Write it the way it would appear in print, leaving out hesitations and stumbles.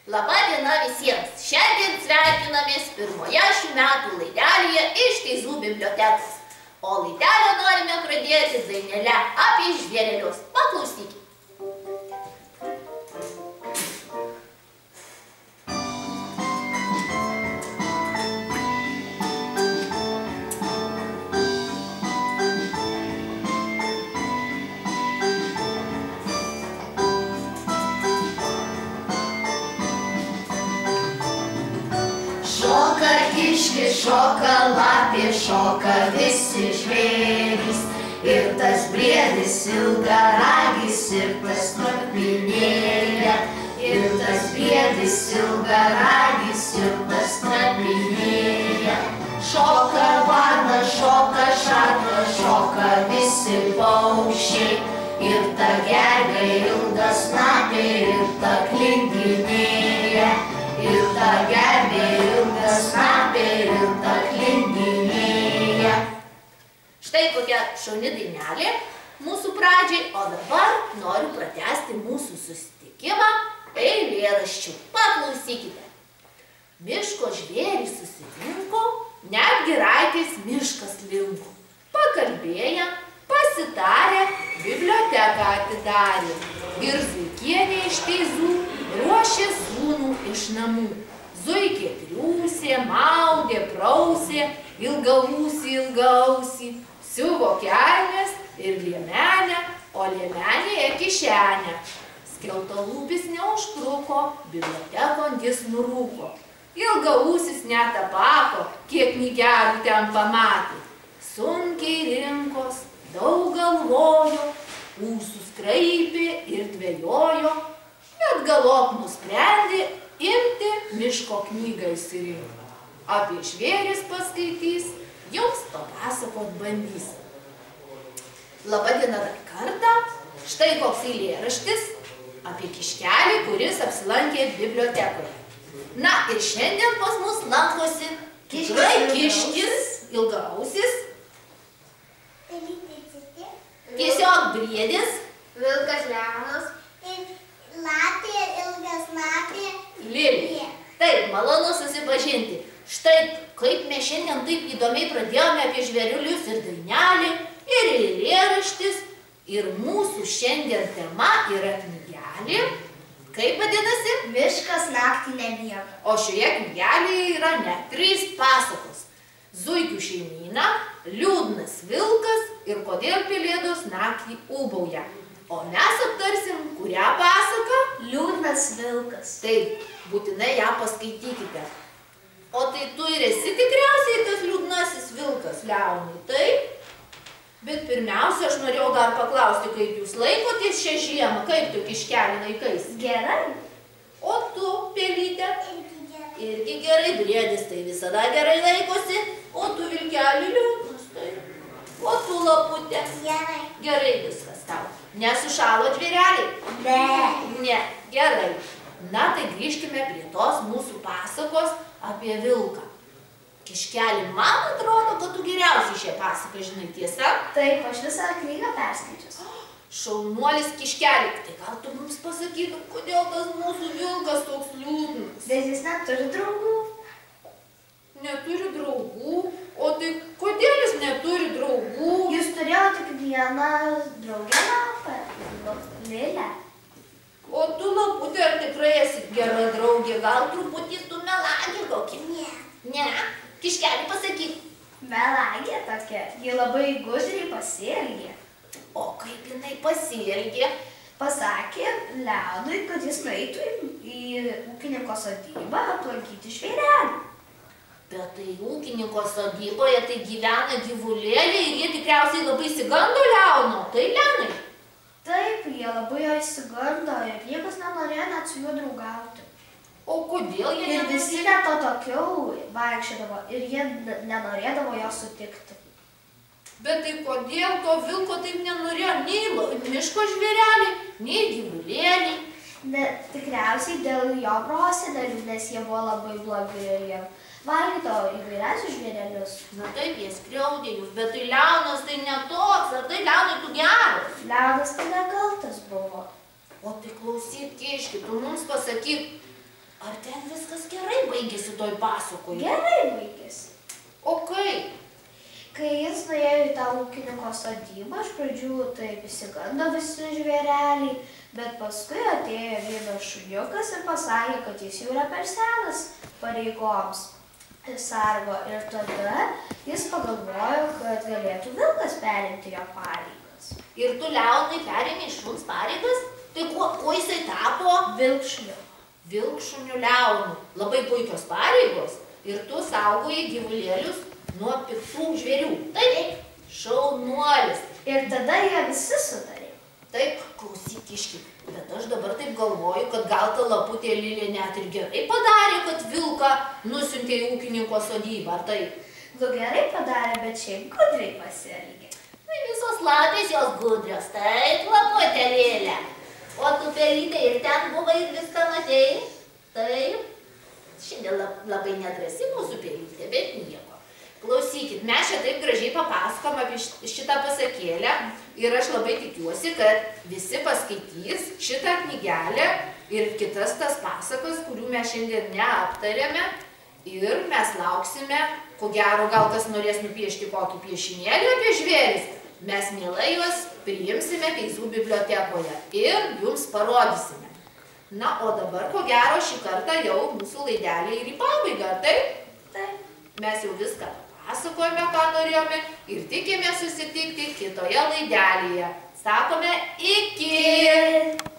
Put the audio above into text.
Labą dieną visiems. Šiandien sveikinamės pirmoje šių metų laidelėje iš Teizų bibliotekos. O laidelę norime pradėti dainele apie žvėrelius. Paklausykite. Šoka kiškis, šoka lapė, šoka visi žvėrys. Ir tas briedis ilgaragis ir pasnapinėja. Ir tas briedis ilgaragis ir pasnapinėja. Šoka varnas, šoka šarka, šoka visi paukščiai. Ir ta gervė ilgasnapė ir ta klindinėja. Ir ta gervė ilgasnapė ir ta klindinėja. Štai kokia šauni dainelė mūsų pradžiai, o dabar noriu pratęsti mūsų susitikimą eilėraščiu. Paklausykite. Miško žvėrys susirinko, net giraitės miškas linko. Pakalbėję, pasitarę, biblioteką atidarė. Ir Zuikienė iš Teizų ruošė sūnų iš namų. Zuikė triūsė, maudė, prausė, ilgausį, siuvo kelnes ir liemenę, o liemenėje kišenę. Skeltalūpis neužtruko, bibliotekon jis nurūko. Ilgausis net apako, kiek knygelių ten pamatė. Sunkiai rinkos, daug galvojo, ūsus kraipė ir dvejojo, bet galop nusprendė imti miško knygą išsirinko. Apie žvėris paskaitys, jums papasakot bandys. Labą dieną dar kartą. Štai koks eilėraštis apie kiškelį, kuris apsilankė bibliotekoje. Na ir šiandien pas mus lankosi kiškis, ilgaausis, tiesiog briedis, Vilkas Leonas, lapė ilgasnapė, Lilė. Taip, malonu susipažinti. Štai kaip mes šiandien taip įdomiai pradėjome apie žvėrelius ir dainelį, ir eilėraštis, ir mūsų šiandien tema yra knygelė. Kaip vadinasi? Miškas naktį nemiega. O šioje knygelėje yra net 3 pasakos. Zuikių šeimyna, liūdnas vilkas ir kodėl pelėdos naktį ūbauja. O mes aptarsim, kurią pasaką? Liūdnas vilkas. Taip, būtinai ją paskaitykite. O tai tu ir esi tikriausiai tas liūdnasis vilkas, Leonai, taip? Bet pirmiausia, aš norėjau dar paklausti, kaip jūs laikotės šią žiemą, kaip tu kiškelį laikais? Gerai. O tu, pelytė? Irgi gerai, briedis tai visada gerai laikosi, o tu vilkelį liūdnas, taip. O tu, laputė? Gerai. Gerai viskas tau. Nesušalo žvėreliai? Ne, gerai. Na, tai grįžkime prie tos mūsų pasakos apie vilką. Kiškelį, man atrodo, kad tu geriausiai šią pasaką žinai, tiesa? Taip, aš visą knygą perskaičius. Šaunuolis kiškelį, tai gal tu mums pasakytum, kodėl tas mūsų vilkas toks liūdnas? Bet jis neturi draugų. Neturi draugų? O tai kodėl jis neturi draugų? Jis turėjo tik vieną draugę lapę, Lilę. O tu, laputė, ar tikrai esi gera draugė? Gal truputį tu melagė kokį? Ne? Kiškelį pasakyk. Melagė tokia, ji labai gudriai pasielgė. O kaip jinai pasielgė? Pasakė Leonui, kad jis nueitų į ūkininko sodybą aplankyti žvėrelį. Bet tai ūkininko sodyboje tai gyvena gyvulėliai ir jie tikriausiai labai išsigando Leono. Tai Leonai? Taip, jie labai jo išsigando ir niekas nenorėjo net su juo draugauti. O kodėl jie Ir visi net atokiau vaikščiodavo ir jie nenorėdavo jo sutikti. Bet tai kodėl to vilko taip nenorėjo nei miško žvėreliai, nei gyvulėliai? Tikriausiai dėl jo prosenelių, nes jie buvo labai blogi ir jie valgydavo įvairiausius žvėrelius. Na taip, jie skriaudė jūs, bet tai Leonas tai ne toks, ar tai Leonai tu geras? Leonas tai nekaltas buvo. O tai klausyk, kiški, tu mums pasakyk, Ar ten viskas gerai baigėsi toj pasakoje? Gerai baigėsi. O kaip? Kai jis nuėjo į tą ūkininko sodybą, iš pradžių taip įsigando visi žvėreliai, bet paskui atėjo vienas šuniukas ir pasakė, kad jis jau yra per senas pareigoms sargo. Ir tada jis pagalvojo, kad galėtų vilkas perimti jo pareigas. Ir tu, Leonai, perėmė šuns pareigas? Tai kuo jisai tapo? Vilkšuniu. Vilkšuniu Leonu. Labai puikios pareigos. Ir tu saugojai gyvulėlius nuo piktų žvėrių. Taip, šaunuolis. Ir tada jie visi sutarė. Taip, klausyk, kiški, bet aš dabar taip galvoju, kad gal ta laputė Lilė net ir gerai padarė, kad vilką nusiuntė į ūkininko sodybą, ar taip? Nu gerai padarė, bet šiaip gudriai pasielgė. Tai visos lapės jos gudrios, taip, laputė Lilė. O tu, pelytė, ir ten buvai ir viską matei? Taip. Šiandien labai nedrąsi mūsų pelytė, bet nieko. Klausykit, mes čia taip gražiai papasakom apie šitą pasakėlę ir aš labai tikiuosi, kad visi paskaitys šitą knygelę ir kitas tas pasakas, kurių mes šiandien neaptarėme, ir mes lauksime, ko gero gal kas norės nupiešti kokį piešinėlį apie žvėris. Mes mielai juos priimsime Keizų bibliotekoje ir jums parodysime. Na, o dabar, ko gero, šį kartą jau mūsų laidelė ir į pabaigą, taip? Taip. Mes jau viską pasakojame, ką norėjome ir tikime susitikti kitoje laidelėje. Sakome iki!